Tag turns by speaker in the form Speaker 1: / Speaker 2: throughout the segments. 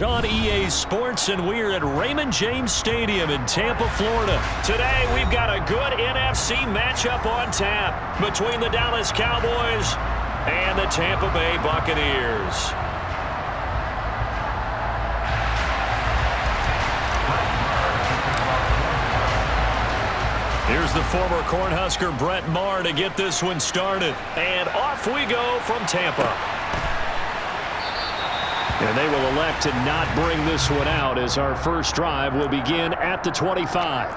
Speaker 1: On EA Sports, and we're at Raymond James Stadium in Tampa, Florida. Today, we've got a good NFC matchup on tap between the Dallas Cowboys and the Tampa Bay Buccaneers. Here's the former Cornhusker Brett Maher to get this one started. And off we go from Tampa. And they will elect to not bring this one out as our first drive will begin at the 25.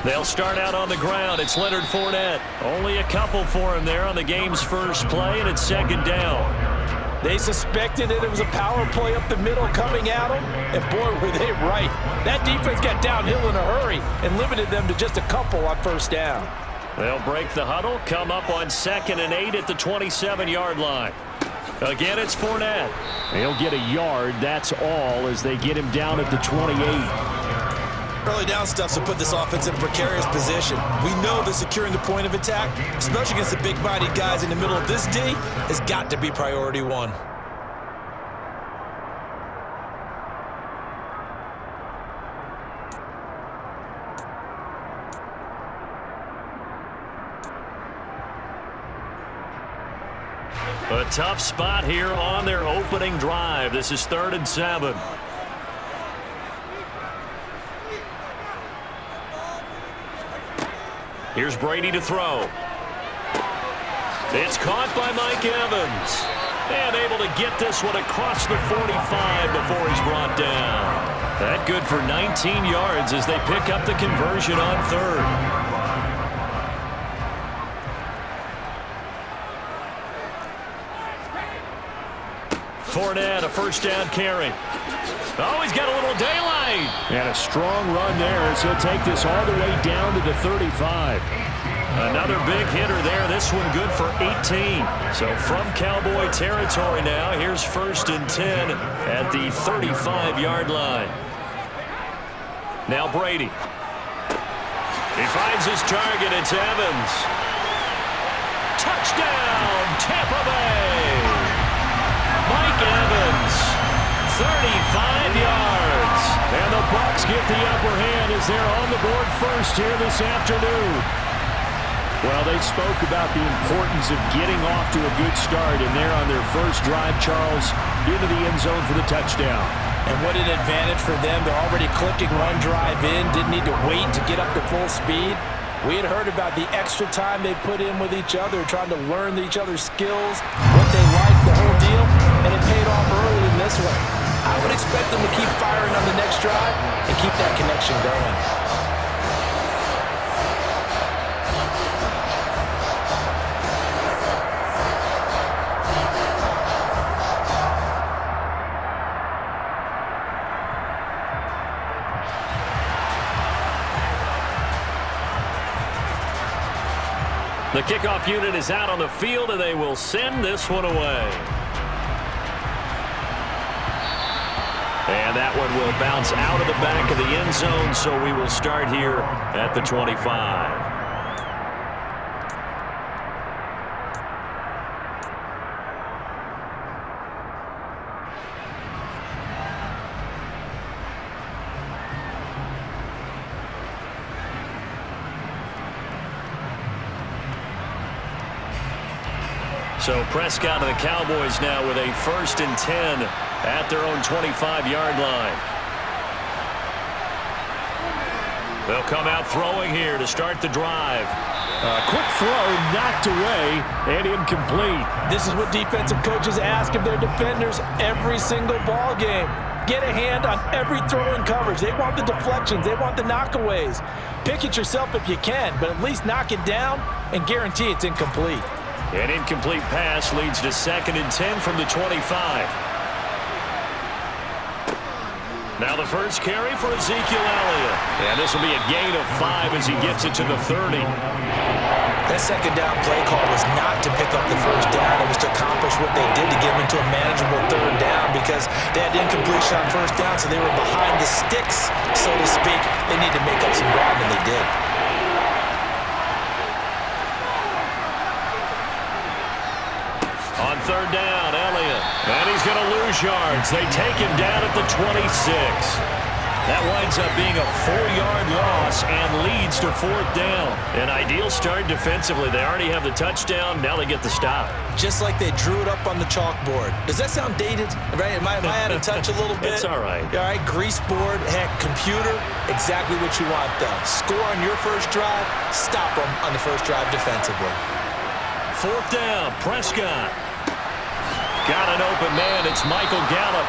Speaker 1: They'll start out on the ground. It's Leonard Fournette. Only a couple for him there on the game's first play, and it's second down.
Speaker 2: They suspected that it was a power play up the middle coming at them, and boy, were they right. That defense got downhill in a hurry and limited them to just a couple on first down.
Speaker 1: They'll break the huddle, come up on 2nd and 8 at the 27-yard line. Again, it's Fournette. He'll get a yard, that's all, as they get him down at the 28.
Speaker 2: Early down stuff to put this offense in a precarious position. We know that securing the point of attack, especially against the big-bodied guys in the middle of this D, has got to be priority one.
Speaker 1: A tough spot here on their opening drive. This is 3rd and 7. Here's Brady to throw. It's caught by Mike Evans. And able to get this one across the 45 before he's brought down. That good for 19 yards as they pick up the conversion on 3rd. Fournette, a first down carry. Oh, he's got a little daylight. And a strong run there as he'll take this all the way down to the 35. Another big hitter there. This one good for 18. So from Cowboy territory now, here's 1st and 10 at the 35-yard line. Now Brady. He finds his target. It's Evans. Touchdown, Tampa Bay. Mike Evans, 35 yards. And the Bucs get the upper hand as they're on the board first here this afternoon. Well, they spoke about the importance of getting off to a good start, and they're on their first drive, Charles, into the end zone for the touchdown.
Speaker 2: And what an advantage for them. They're already clicking one drive in, didn't need to wait to get up to full speed. We had heard about the extra time they put in with each other, trying to learn each other's skills, what they like, the whole deal, and it paid off early in this one. I would expect them to keep firing on the next drive and keep that connection going.
Speaker 1: The kickoff unit is out on the field, and they will send this one away. And that one will bounce out of the back of the end zone, so we will start here at the 25. So Prescott and the Cowboys now with a 1st and 10 at their own 25-yard line. They'll come out throwing here to start the drive.
Speaker 3: A quick throw knocked away and incomplete.
Speaker 2: This is what defensive coaches ask of their defenders every single ball game. Get a hand on every throw in coverage. They want the deflections. They want the knockaways. Pick it yourself if you can, but at least knock it down and guarantee it's incomplete.
Speaker 1: An incomplete pass leads to 2nd and 10 from the 25. Now the first carry for Ezekiel Elliott. And this will be a gain of 5 as he gets it to the 30.
Speaker 2: That second down play call was not to pick up the first down. It was to accomplish what they did to get them into a manageable third down because they had incompletion on first down, so they were behind the sticks, so to speak. They need to make up some ground, and they did.
Speaker 1: On third down, Elliott. And he's going to lose yards. They take him down at the 26. That winds up being a 4-yard loss and leads to fourth down. An ideal start defensively. They already have the touchdown. Now they get the stop.
Speaker 2: Just like they drew it up on the chalkboard. Does that sound dated? Right? Am I out of touch a little bit?
Speaker 1: It's all right.
Speaker 2: All right, grease board, heck, computer, exactly what you want done. Score on your first drive, stop them on the first drive defensively.
Speaker 1: Fourth down, Prescott. Got an open man. It's Michael Gallup.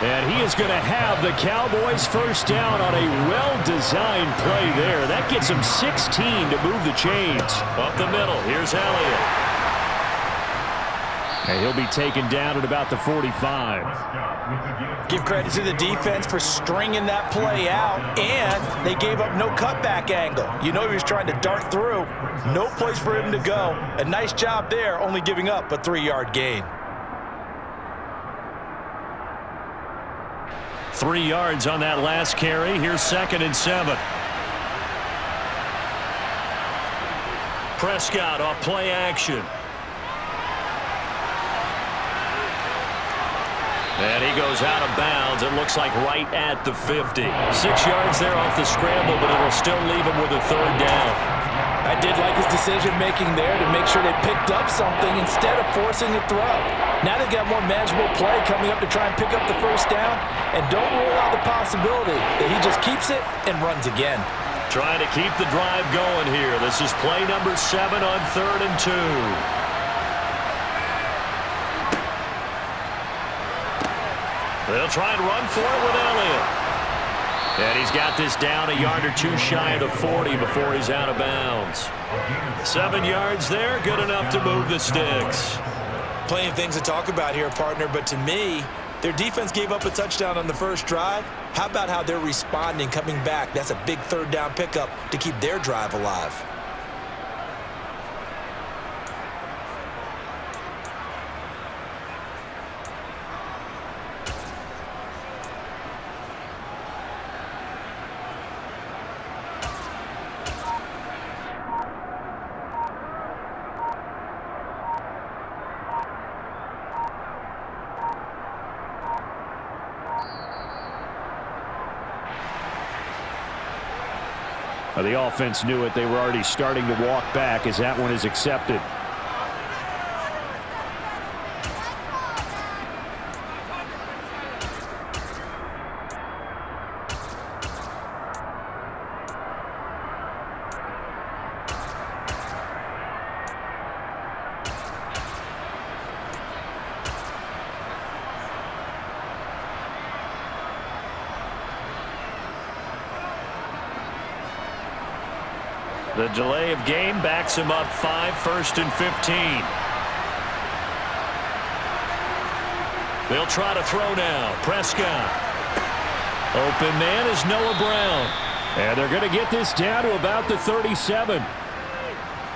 Speaker 1: And he is going to have the Cowboys first down on a well-designed play there. That gets him 16 to move the chains. Up the middle, here's Elliott. And he'll be taken down at about the 45.
Speaker 2: Give credit to the defense for stringing that play out, and they gave up no cutback angle. You know he was trying to dart through. No place for him to go. A nice job there, only giving up a 3-yard gain.
Speaker 1: 3 yards on that last carry. Here's 2nd and 7. Prescott off play action. And he goes out of bounds. It looks like right at the 50. 6 yards there off the scramble, but it'll still leave him with a third down.
Speaker 2: I did like his decision-making there to make sure they picked up something instead of forcing a throw. Now they've got more manageable play coming up to try and pick up the first down, and don't rule out the possibility that he just keeps it and runs again.
Speaker 1: Trying to keep the drive going here. This is play number 7 on 3rd and 2. They'll try and run for it with Elliott. And he's got this down a yard or two shy of the 40 before he's out of bounds. 7 yards there, good enough to move the sticks.
Speaker 2: Plenty of things to talk about here, partner, but to me, their defense gave up a touchdown on the first drive. How about how they're responding, coming back? That's a big third down pickup to keep their drive alive.
Speaker 3: The offense knew it. They were already starting to walk back as that one is accepted.
Speaker 1: The delay of game backs him up 5, 1st and 15. They'll try to throw now. Prescott. Open man is Noah Brown.
Speaker 3: And they're going to get this down to about the 37.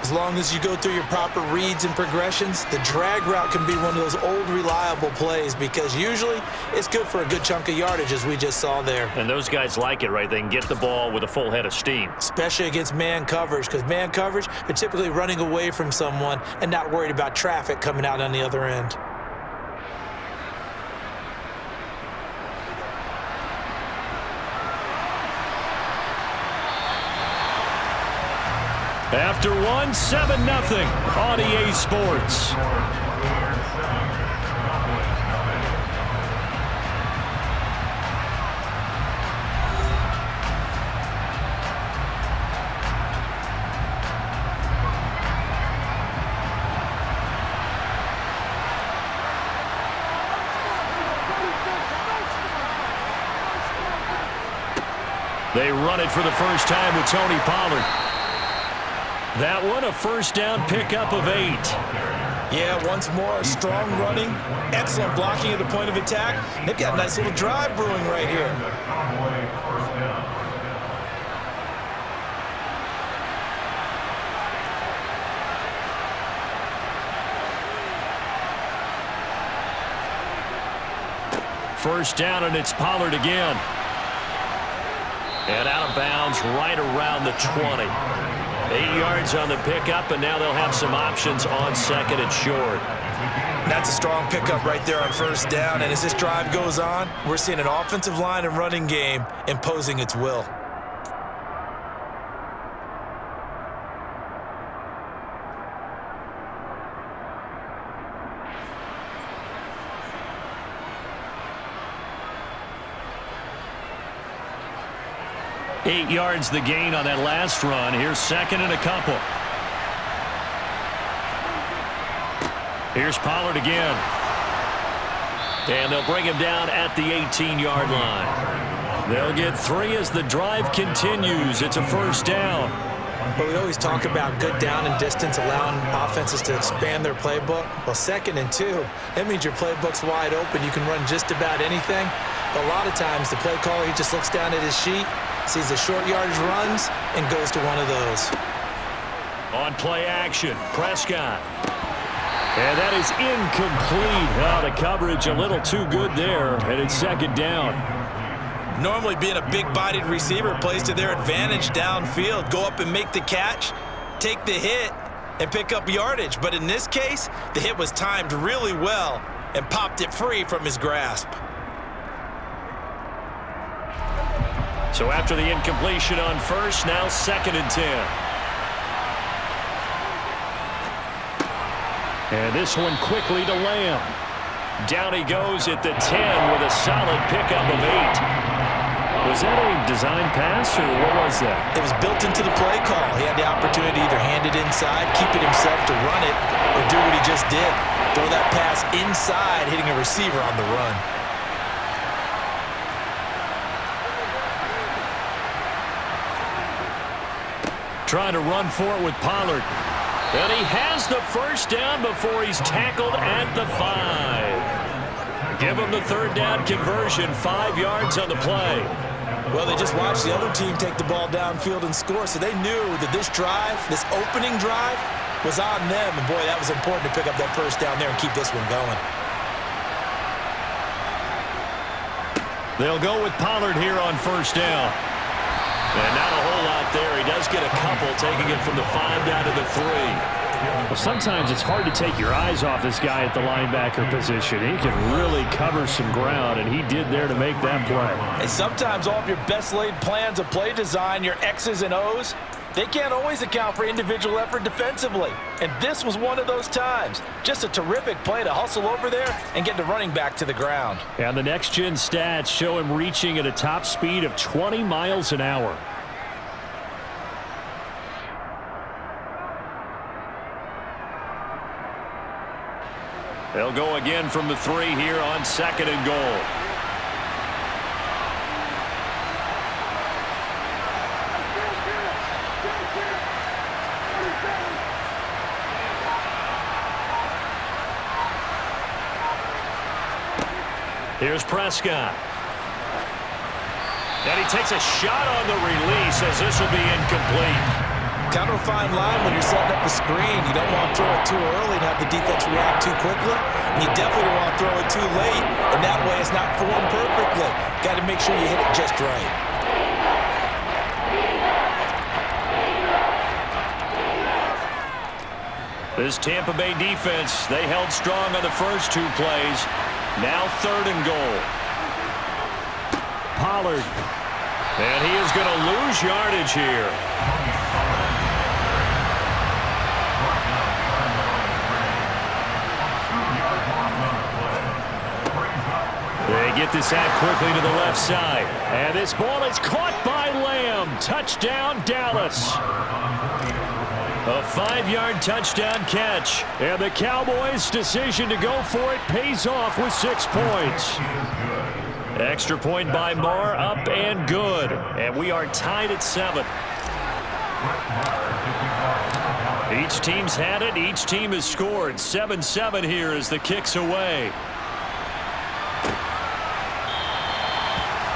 Speaker 2: As long as you go through your proper reads and progressions, the drag route can be one of those old reliable plays because usually it's good for a good chunk of yardage as we just saw there.
Speaker 1: And those guys like it, right? They can get the ball with a full head of steam.
Speaker 2: Especially against man coverage because man coverage, they're typically running away from someone and not worried about traffic coming out on the other end.
Speaker 3: After one, 7-0 on EA Sports.
Speaker 1: They run it for the first time with Tony Pollard. That one, a first down pickup of 8.
Speaker 2: Yeah, once more, strong running, excellent blocking at the point of attack. They've got a nice little drive brewing right here.
Speaker 1: First down, and it's Pollard again. And out of bounds right around the 20. 8 yards on the pickup, and now they'll have some options on second and short.
Speaker 2: That's a strong pickup right there on first down, and as this drive goes on, we're seeing an offensive line and running game imposing its will.
Speaker 1: Eight yards the gain on that last run. Here's second and a couple. Here's Pollard again. And they'll bring him down at the 18-yard line. They'll get 3 as the drive continues. It's a first down.
Speaker 2: Well, we always talk about good down and distance, allowing offenses to expand their playbook. Well, 2nd and 2, that means your playbook's wide open. You can run just about anything. But a lot of times, the play caller, he just looks down at his sheet, sees the short yardage runs, and goes to one of those.
Speaker 1: On play action, Prescott. And that is incomplete. Oh, the coverage a little too good there, and it's second down.
Speaker 2: Normally being a big-bodied receiver plays to their advantage downfield. Go up and make the catch, take the hit, and pick up yardage. But in this case, the hit was timed really well and popped it free from his grasp.
Speaker 1: So after the incompletion on first, now 2nd and 10. And this one quickly to Lamb. Down he goes at the 10 with a solid pickup of 8. Was that a design pass, or what was that?
Speaker 2: It was built into the play call. He had the opportunity to either hand it inside, keep it himself to run it, or do what he just did. Throw that pass inside, hitting a receiver on the run.
Speaker 1: Trying to run for it with Pollard. And he has the first down before he's tackled at the 5. Give him the third down conversion, 5 yards on the play.
Speaker 2: Well, they just watched the other team take the ball downfield and score, so they knew that this drive, this opening drive, was on them. And, boy, that was important to pick up that first down there and keep this one going.
Speaker 1: They'll go with Pollard here on first down. And not a whole lot there. He does get a couple, taking it from the 5 down to the 3.
Speaker 3: Well, sometimes it's hard to take your eyes off this guy at the linebacker position. He can really cover some ground, and he did there to make that play.
Speaker 2: And sometimes all of your best laid plans of play design, your X's and O's, they can't always account for individual effort defensively. And this was one of those times. Just a terrific play to hustle over there and get the running back to the ground.
Speaker 3: And the next-gen stats show him reaching at a top speed of 20 miles an hour.
Speaker 1: They'll go again from the 3 here on 2nd and goal. Here's Prescott. And he takes a shot on the release as this will be incomplete.
Speaker 2: Kind of a fine line when you're setting up a screen. You don't want to throw it too early and have the defense react too quickly. And you definitely don't want to throw it too late. And that way it's not formed perfectly. Got to make sure you hit it just right.
Speaker 1: This Tampa Bay defense, they held strong on the first 2 plays. Now 3rd and goal. Pollard. And he is going to lose yardage here. They get this out quickly to the left side. And this ball is caught by Lamb. Touchdown, Dallas. A 5-yard touchdown catch. And the Cowboys' decision to go for it pays off with 6 points. Extra point by Moore, up and good. And we are tied at 7. Each team's had it. Each team has scored. 7-7 here as the kick's away.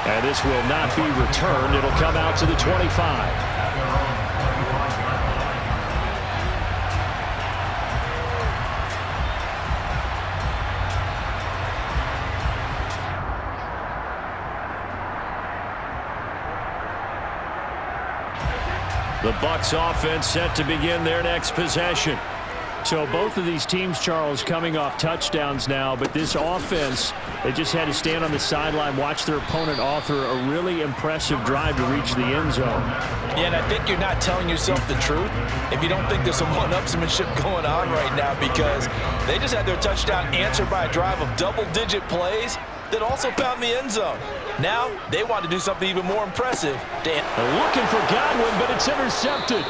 Speaker 1: And this will not be returned. It'll come out to the 25. The Bucs offense set to begin their next possession.
Speaker 3: So both of these teams, Charles, coming off touchdowns now, but this offense, they just had to stand on the sideline, watch their opponent author a really impressive drive to reach the end zone.
Speaker 2: Yeah, and I think you're not telling yourself the truth if you don't think there's some one-upsmanship going on right now, because they just had their touchdown answered by a drive of double-digit plays that also found the end zone. Now they want to do something even more impressive.
Speaker 3: They're looking for Godwin, but it's intercepted.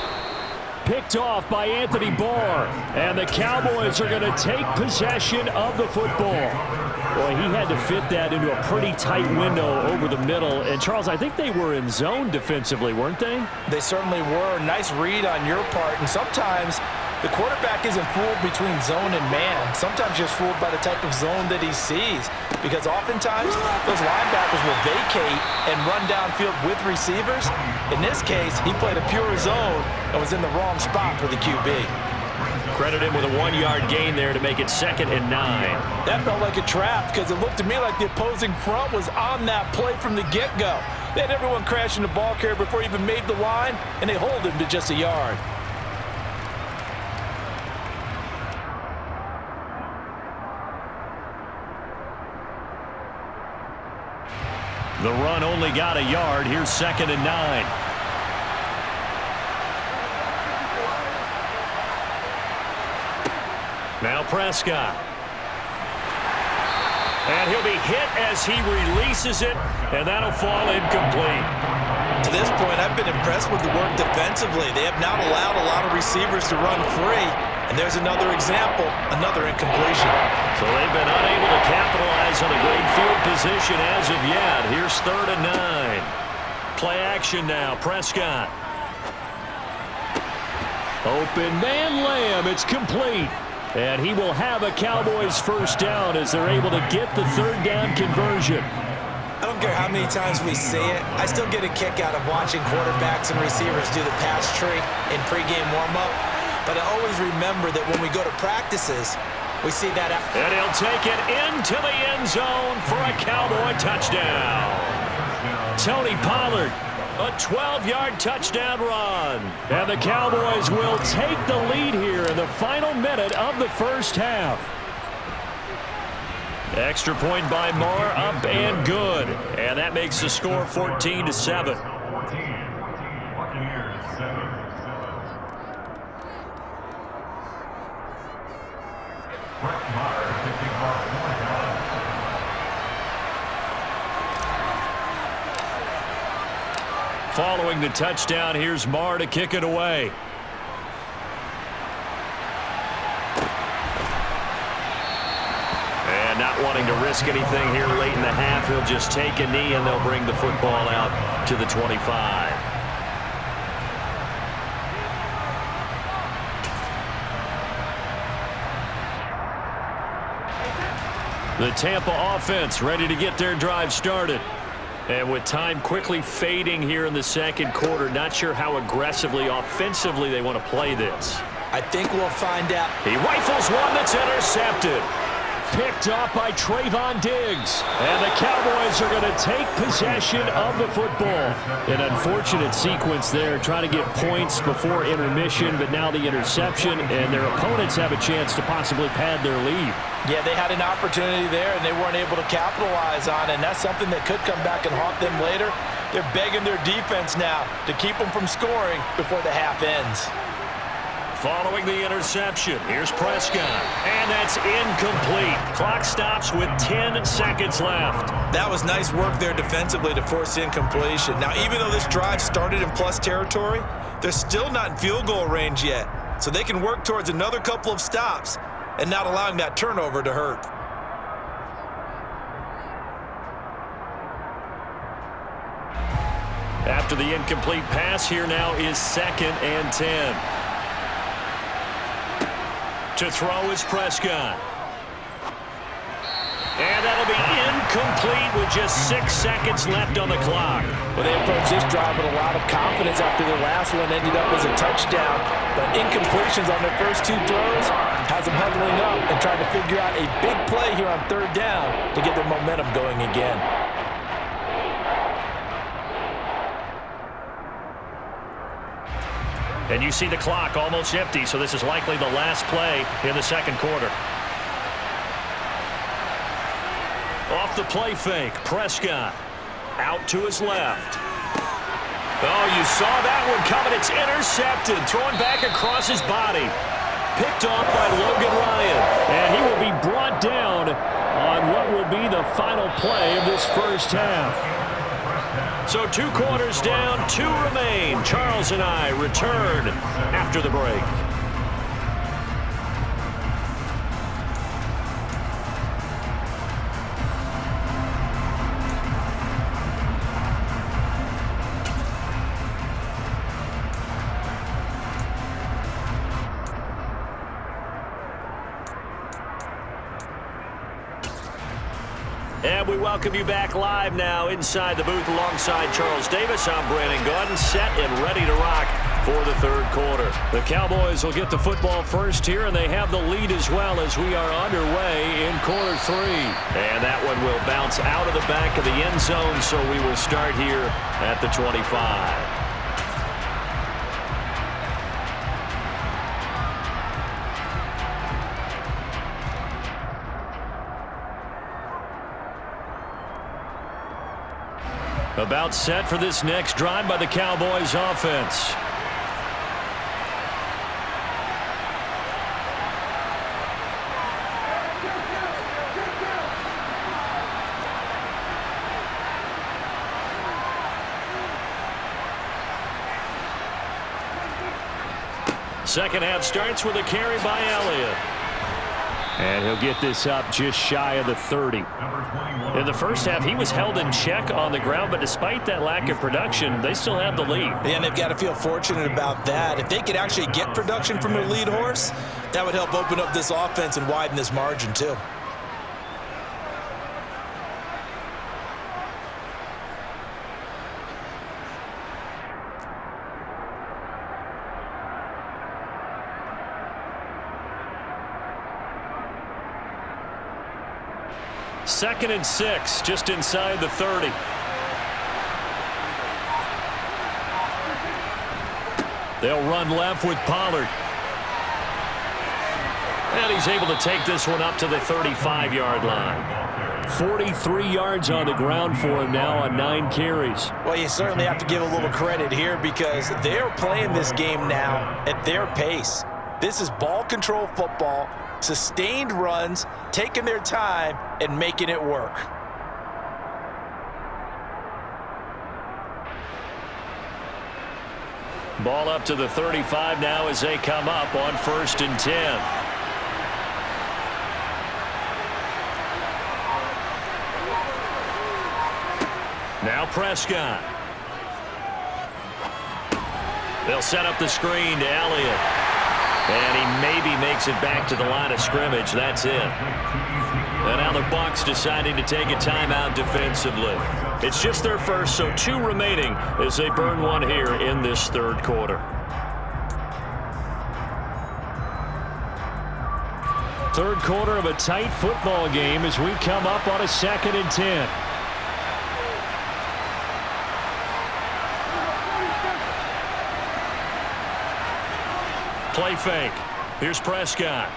Speaker 3: Picked off by Anthony Barr. And the Cowboys are going to take possession of the football. Boy, he had to fit that into a pretty tight window over the middle. And, Charles, I think they were in zone defensively, weren't they?
Speaker 2: They certainly were. Nice read on your part. And sometimes the quarterback isn't fooled between zone and man. Sometimes just fooled by the type of zone that he sees. Because oftentimes, those linebackers will vacate and run downfield with receivers. In this case, he played a pure zone and was in the wrong spot for the QB.
Speaker 1: Credit him with a 1-yard gain there to make it 2nd and 9.
Speaker 2: That felt like a trap because it looked to me like the opposing front was on that play from the get-go. They had everyone crashing the ball carrier before he even made the line, and they hold him to just a yard.
Speaker 1: The run only got a yard. Here's 2nd and 9. Now Prescott. And he'll be hit as he releases it, and that'll fall incomplete.
Speaker 2: To this point, I've been impressed with the work defensively. They have not allowed a lot of receivers to run free. And there's another example, another incompletion.
Speaker 1: So they've been unable to capitalize on a great field position as of yet. Here's 3rd and 9. Play action now. Prescott. Open man Lamb. It's complete. And he will have a Cowboys first down as they're able to get the 3rd down conversion.
Speaker 2: I don't care how many times we see it. I still get a kick out of watching quarterbacks and receivers do the pass tree in pregame warm-up. But I always remember that when we go to practices, we see that.
Speaker 1: And he'll take it into the end zone for a Cowboy touchdown. Tony Pollard, a 12-yard touchdown run. And the Cowboys will take the lead here in the final minute of the first half. Extra point by Moore, up and good. And that makes the score 14-7. Following the touchdown, here's Marr to kick it away. And not wanting to risk anything here late in the half, he'll just take a knee and they'll bring the football out to the 25. The Tampa offense ready to get their drive started. And with time quickly fading here in the second quarter, not sure how aggressively, offensively they want to play this.
Speaker 2: I think we'll find out.
Speaker 1: He rifles one that's intercepted. Picked off by Trayvon Diggs. And the Cowboys are going to take possession of the football. An unfortunate sequence there, trying to get points before intermission, but now the interception, and their opponents have a chance to possibly pad their lead.
Speaker 2: Yeah, they had an opportunity there, and they weren't able to capitalize on it, and that's something that could come back and haunt them later. They're begging their defense now to keep them from scoring before the half ends.
Speaker 1: Following the interception, here's Prescott, and that's incomplete. Clock stops with 10 seconds left.
Speaker 2: That was nice work there defensively to force incompletion. Now, even though this drive started in plus territory, they're still not in field goal range yet, so they can work towards another couple of stops and not allowing that turnover to hurt.
Speaker 1: After the incomplete pass, here now is 2nd and 10. To throw is Prescott. And that'll be incomplete with just 6 seconds left on the clock.
Speaker 2: Well, they approached this drive with a lot of confidence after the last one ended up as a touchdown. But incompletions on their first 2 throws has them huddling up and trying to figure out a big play here on 3rd down to get their momentum going again.
Speaker 1: And you see the clock almost empty, so this is likely the last play in the second quarter. Off the play fake, Prescott out to his left. Oh, you saw that one coming. It's intercepted, thrown back across his body. Picked off by Logan Ryan.
Speaker 3: And he will be brought down on what will be the final play of this first half.
Speaker 1: So 2 quarters down, 2 remain. Charles and I return after the break. And we welcome you back live now inside the booth alongside Charles Davis. I'm Brandon Gaudin, set and ready to rock for the third quarter.
Speaker 3: The Cowboys will get the football first here, and they have the lead as well as we are underway in quarter 3.
Speaker 1: And that one will bounce out of the back of the end zone, so we will start here at the 25.
Speaker 3: About set for this next drive by the Cowboys offense.
Speaker 1: Second half starts with a carry by Elliott.
Speaker 3: And he'll get this up just shy of the 30.
Speaker 1: In the first half, he was held in check on the ground, but despite that lack of production, they still have the lead.
Speaker 2: And they've got to feel fortunate about that. If they could actually get production from their lead horse, that would help open up this offense and widen this margin too.
Speaker 3: Second and 6, just inside the 30. They'll run left with Pollard.
Speaker 1: And he's able to take this one up to the 35-yard line.
Speaker 3: 43 yards on the ground for him now on 9 carries.
Speaker 2: Well, you certainly have to give a little credit here because they're playing this game now at their pace. This is ball control football, sustained runs, taking their time and making it work.
Speaker 3: Ball up to the 35 now as they come up on 1st and 10. Now Prescott. They'll set up the screen to Elliott. And he maybe makes it back to the line of scrimmage. That's it. And now the Bucs deciding to take a timeout defensively. It's just their first, so 2 remaining as they burn one here in this third quarter. Third quarter of a tight football game as we come up on a 2nd and 10. Play fake. Here's Prescott.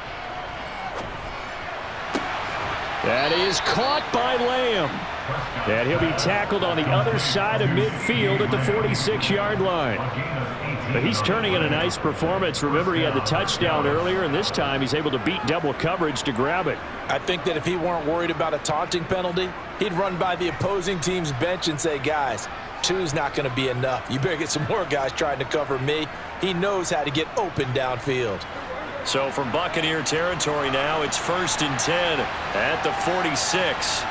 Speaker 3: That is caught by Lamb. And he'll be tackled on the other side of midfield at the 46-yard line. But he's turning in a nice performance. Remember, he had the touchdown earlier, and this time he's able to beat double coverage to grab it.
Speaker 2: I think that if he weren't worried about a taunting penalty, he'd run by the opposing team's bench and say, guys, 2's not going to be enough. You better get some more guys trying to cover me. He knows how to get open downfield.
Speaker 3: So from Buccaneer territory now, it's 1st and 10 at the 46.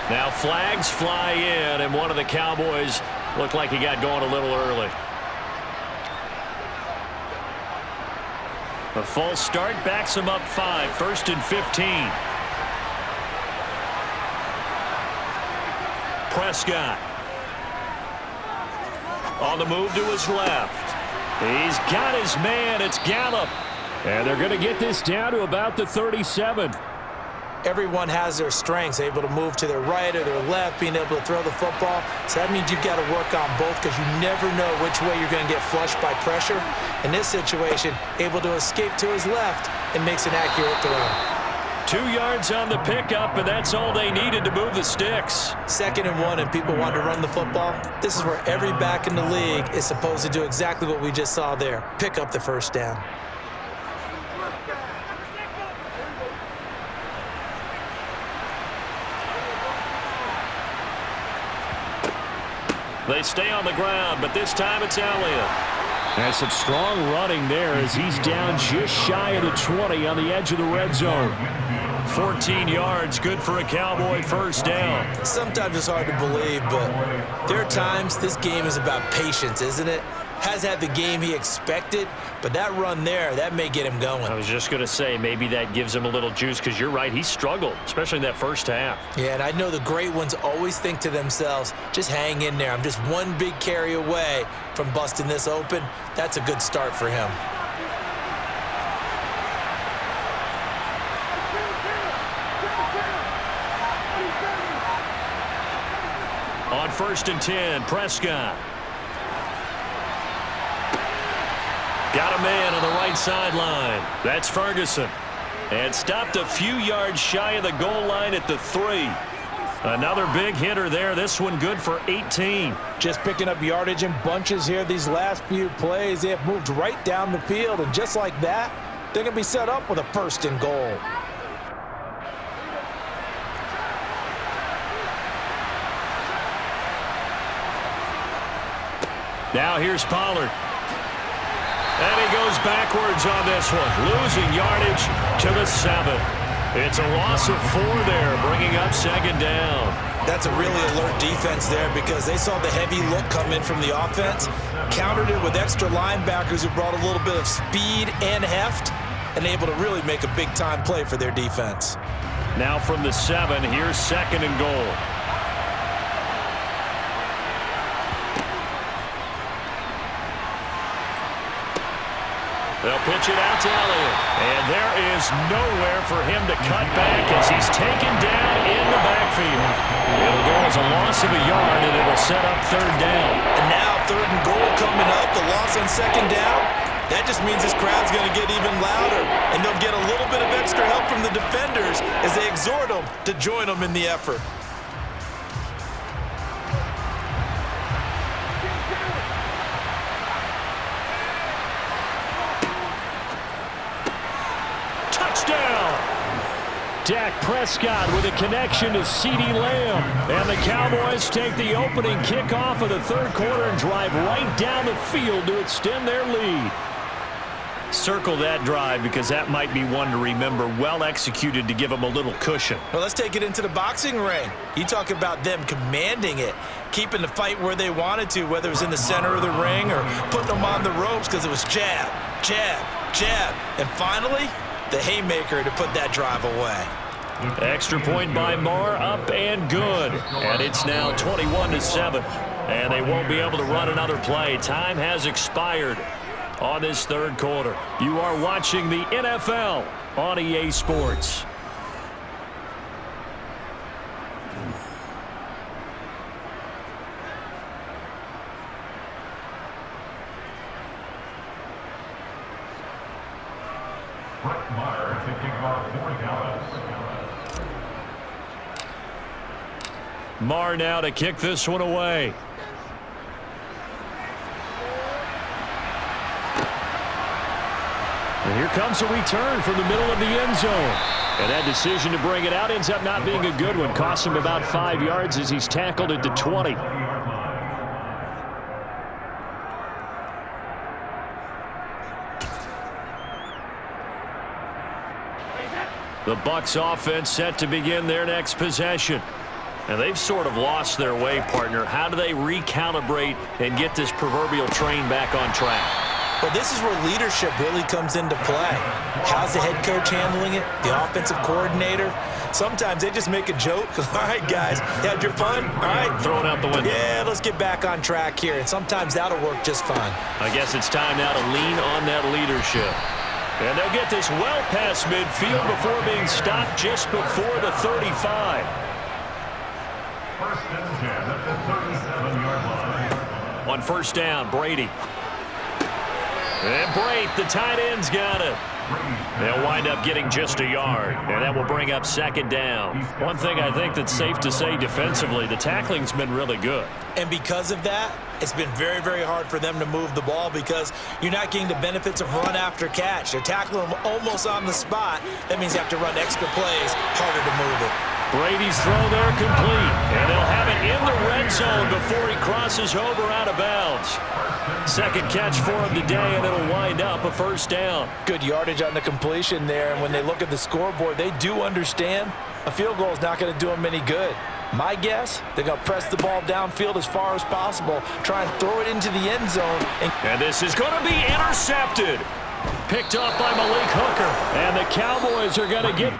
Speaker 3: Now flags fly in, and one of the Cowboys looked like he got going a little early. A false start backs him up 5, 1st and 15. Prescott. On the move to his left. He's got his man. It's Gallup. And they're going to get this down to about the 37.
Speaker 2: everyone has their strengths, able to move to their right or their left, being able to throw the football. So that means you've got to work on both because you never know which way you're going to get flushed by pressure. In this situation, able to escape to his left and makes an accurate throw.
Speaker 1: 2 yards on the pickup, and that's all they needed to move the sticks.
Speaker 2: 2nd and 1, and people want to run the football. This is where every back in the league is supposed to do exactly what we just saw there. Pick up the first down.
Speaker 1: They stay on the ground, but this time it's Elliott.
Speaker 3: There's some strong running there as he's down just shy of the 20 on the edge of the red zone.
Speaker 1: 14 yards, good for a Cowboy first down.
Speaker 2: Sometimes it's hard to believe, but there are times this game is about patience, isn't it? Has had the game he expected, but that run there, that may get him going.
Speaker 1: I was just going to say, maybe that gives him a little juice because you're right, he struggled, especially in that first half.
Speaker 2: Yeah, and I know the great ones always think to themselves, just hang in there. I'm just one big carry away from busting this open. That's a good start for him.
Speaker 1: On 1st and 10, Prescott. Got a man on the right sideline. That's Ferguson. And stopped a few yards shy of the goal line at the 3. Another big hitter there. This one good for 18.
Speaker 2: Just picking up yardage in bunches here these last few plays. They have moved right down the field, and just like that, they're going to be set up with a 1st and goal.
Speaker 1: Now here's Pollard. And he goes backwards on this one, losing yardage to the 7. It's a loss of 4 there, bringing up 2nd down.
Speaker 2: That's a really alert defense there because they saw the heavy look come in from the offense, countered it with extra linebackers who brought a little bit of speed and heft, and able to really make a big-time play for their defense.
Speaker 1: Now from the 7, here's 2nd and goal. They'll pitch it out to Elliott. And there is nowhere for him to cut back as he's taken down in the backfield. It'll go as a loss of a yard, and it'll set up 3rd down.
Speaker 2: And now 3rd and goal coming up, the loss on 2nd down. That just means this crowd's going to get even louder, and they'll get a little bit of extra help from the defenders as they exhort them to join them in the effort.
Speaker 3: Dak Prescott with a connection to CeeDee Lamb. And the Cowboys take the opening kickoff of the 3rd quarter and drive right down the field to extend their lead.
Speaker 1: Circle that drive because that might be one to remember. Well executed to give them a little cushion.
Speaker 2: Well, let's take it into the boxing ring. You talk about them commanding it, keeping the fight where they wanted to, whether it was in the center of the ring or putting them on the ropes because it was jab, jab, jab. And finally, the haymaker to put that drive away.
Speaker 1: Extra point by Marr, up and good. And it's now 21-7. And they won't be able to run another play. Time has expired on this 3rd quarter. You are watching the NFL on EA Sports. Marr now to kick this one away.
Speaker 3: And here comes a return from the middle of the end zone. And that decision to bring it out ends up not being a good one. Cost him about 5 yards as he's tackled at the 20. The Bucs offense set to begin their next possession. And they've sort of lost their way, partner. How do they recalibrate and get this proverbial train back on track?
Speaker 2: Well, this is where leadership really comes into play. How's the head coach handling it? The offensive coordinator? Sometimes they just make a joke. All right, guys, had your fun? All right.
Speaker 1: Throw it out the window.
Speaker 2: Yeah, let's get back on track here. And sometimes that'll work just fine.
Speaker 1: I guess it's time now to lean on that leadership. And they'll get this well past midfield before being stopped just before the 35.
Speaker 4: First and 10 at the 37-yard line.
Speaker 1: On first down, Brady. And Brate, the tight end's got it. They'll wind up getting just a yard, and that will bring up second down. One thing I think that's safe to say defensively, the tackling's been really good.
Speaker 2: And because of that, it's been very, very hard for them to move the ball because you're not getting the benefits of run after catch. They're tackling them almost on the spot. That means you have to run extra plays, harder to move it.
Speaker 1: Brady's throw there complete, and they'll have it in the red zone before he crosses over out of bounds. Second catch for him today, and it'll wind up a first down.
Speaker 2: Good yardage on the completion there, and when they look at the scoreboard, they do understand a field goal is not going to do them any good. My guess, they're going to press the ball downfield as far as possible, try and throw it into the end zone.
Speaker 1: And this is going to be intercepted. Picked up by Malik Hooker. And the Cowboys are going to get